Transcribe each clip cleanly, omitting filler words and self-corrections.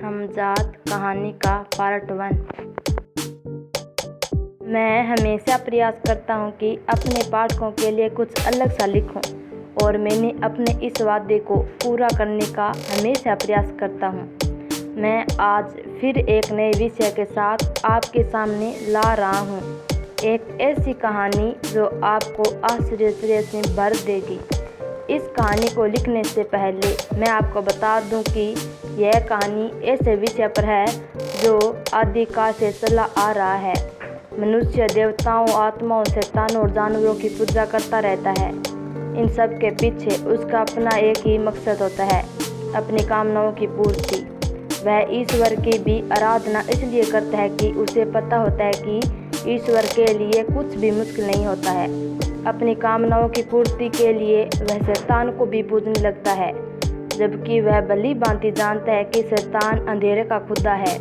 हमजाद कहानी का पार्ट 1। मैं हमेशा प्रयास करता हूँ कि अपने पाठकों के लिए कुछ अलग सा लिखूँ और मैंने अपने इस वादे को पूरा करने का हमेशा प्रयास करता हूँ। मैं आज फिर एक नए विषय के साथ आपके सामने ला रहा हूँ, एक ऐसी कहानी जो आपको आश्चर्य से भर देगी। इस कहानी को लिखने से पहले मैं आपको बता दूं कि यह कहानी ऐसे विषय पर है जो आदिकाल से चला आ रहा है। मनुष्य देवताओं, आत्माओं, शैतानों और जानवरों की पूजा करता रहता है। इन सब के पीछे उसका अपना एक ही मकसद होता है, अपनी कामनाओं की पूर्ति। वह ईश्वर की भी आराधना इसलिए करता है कि उसे पता होता है कि ईश्वर के लिए कुछ भी मुश्किल नहीं होता है। अपनी कामनाओं की पूर्ति के लिए वह शैतान को भी पूजने लगता है, जबकि वह भली भांति जानता है कि शैतान अंधेरे का खुदा है।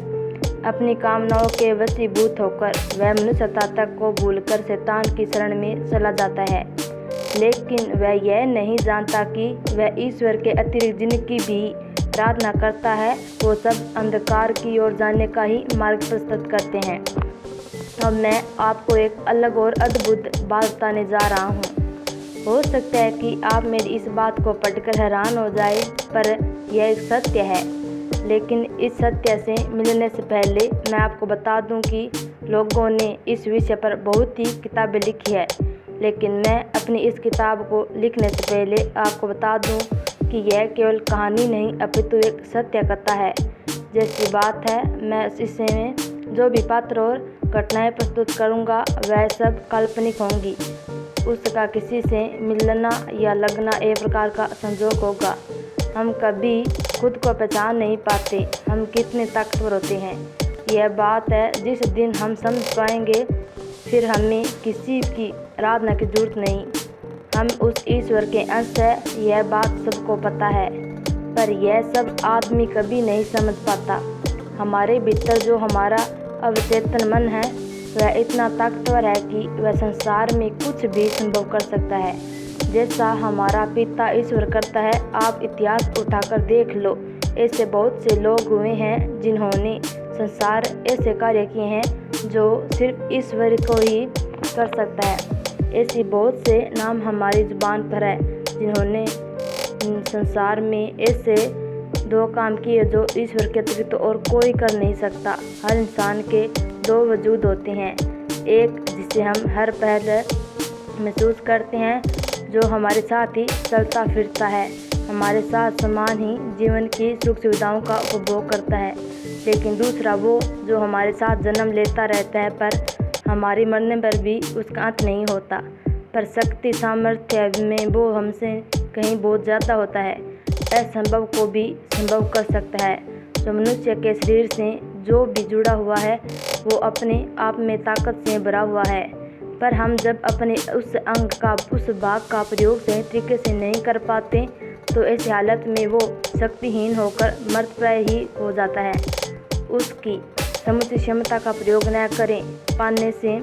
अपनी कामनाओं के वशीभूत होकर वह मनुष्यता तक को भूलकर शैतान की शरण में चला जाता है, लेकिन वह यह नहीं जानता कि वह ईश्वर के अतिरिक्त जिनकी भी आराधना करता है वो सब अंधकार की ओर जाने का ही मार्ग प्रस्तुत करते हैं। अब मैं आपको एक अलग और अद्भुत बात बताने जा रहा हूँ। हो सकता है कि आप मेरी इस बात को पढ़कर हैरान हो जाए, पर यह एक सत्य है। लेकिन इस सत्य से मिलने से पहले मैं आपको बता दूं कि लोगों ने इस विषय पर बहुत ही किताबें लिखी है, लेकिन मैं अपनी इस किताब को लिखने से पहले आपको बता दूं कि यह केवल कहानी नहीं अपितु एक सत्य कथा है। जैसी बात है, मैं इसमें जो भी पात्र और घटनाएं प्रस्तुत करूंगा वह सब काल्पनिक होंगी। उसका किसी से मिलना या लगना एक प्रकार का संजोग होगा। हम कभी खुद को पहचान नहीं पाते, हम कितने ताकतवर होते हैं। यह बात है, जिस दिन हम समझ पाएंगे फिर हमें किसी की आराधना की जरूरत नहीं। हम उस ईश्वर के अंश है, यह बात सबको पता है, पर यह सब आदमी कभी नहीं समझ पाता। हमारे भीतर जो हमारा अवचेतन मन है वह इतना ताकतवर है कि वह संसार में कुछ भी संभव कर सकता है, जैसा हमारा पिता ईश्वर करता है। आप इतिहास उठाकर देख लो, ऐसे बहुत से लोग हुए हैं जिन्होंने संसार ऐसे कार्य किए हैं जो सिर्फ ईश्वर को ही कर सकता है। ऐसे बहुत से नाम हमारी जुबान पर है जिन्होंने संसार में ऐसे दो काम किए जो ईश्वर के अतिरिक्त और कोई कर नहीं सकता। हर इंसान के दो वजूद होते हैं, एक जिसे हम हर पहल महसूस करते हैं, जो हमारे साथ ही चलता फिरता है, हमारे साथ समान ही जीवन की सुख सुविधाओं का उपभोग करता है। लेकिन दूसरा वो जो हमारे साथ जन्म लेता रहता है, पर हमारे मरने पर भी उसका अंत नहीं होता। पर शक्ति सामर्थ्य में वो हमसे कहीं बहुत ज़्यादा होता है, असंभव को भी संभव कर सकता है। जो मनुष्य के शरीर से जो भी जुड़ा हुआ है वो अपने आप में ताकत से भरा हुआ है, पर हम जब अपने उस अंग का, उस भाग का प्रयोग सही तरीके से नहीं कर पाते तो ऐसी हालत में वो शक्तिहीन होकर मृतप्राय ही हो जाता है। उसकी समुचित क्षमता का प्रयोग न करें पाने से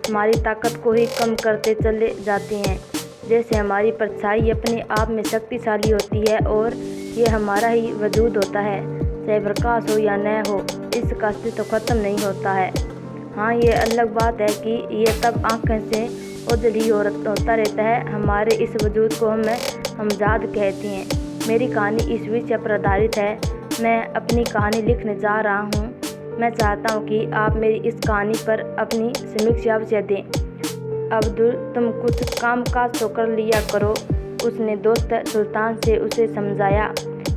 हमारी ताकत को ही कम करते चले जाते हैं। जैसे हमारी परछाई अपने आप में शक्तिशाली होती है और ये हमारा ही वजूद होता है, चाहे प्रकाश हो या न हो, इसका अस्तित्व खत्म नहीं होता है। हाँ, ये अलग बात है कि ये तब आँखें से ओझल ही होता रहता है। हमारे इस वजूद को हम हमजाद कहते हैं। मेरी कहानी इस विषय पर आधारित है। मैं अपनी कहानी लिखने जा रहा हूँ। मैं चाहता हूँ कि आप मेरी इस कहानी पर अपनी समीक्षा अवश्य दें। अब्दुल, तुम कुछ काम काज तो कर लिया करो, उसने दोस्त सुल्तान से उसे समझाया।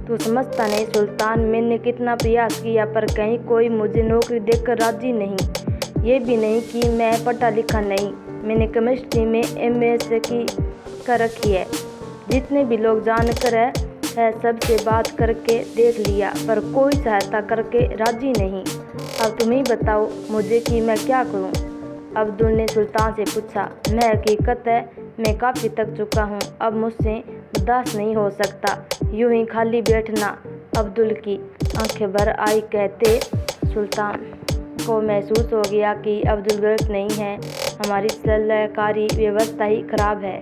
तू समझता नहीं सुल्तान, मैंने कितना प्रयास किया पर कहीं कोई मुझे नौकरी देकर राजी नहीं। ये भी नहीं कि मैं पढ़ा लिखा नहीं, मैंने केमिस्ट्री में MS की कर रखी है। जितने भी लोग जानकर है सबसे बात करके देख लिया, पर कोई सहायता करके राजी नहीं। अब तुम ही बताओ मुझे कि मैं क्या करूं? अब्दुल ने सुल्तान से पूछा। मैं हकीकत है मैं काफ़ी थक चुका हूँ, अब मुझसे बर्दाश्त नहीं हो सकता यूं ही खाली बैठना। अब्दुल की आंखें भर आई। कहते सुल्तान को महसूस हो गया कि अब्दुल गलत नहीं है, हमारी सलाहकारी व्यवस्था ही खराब है।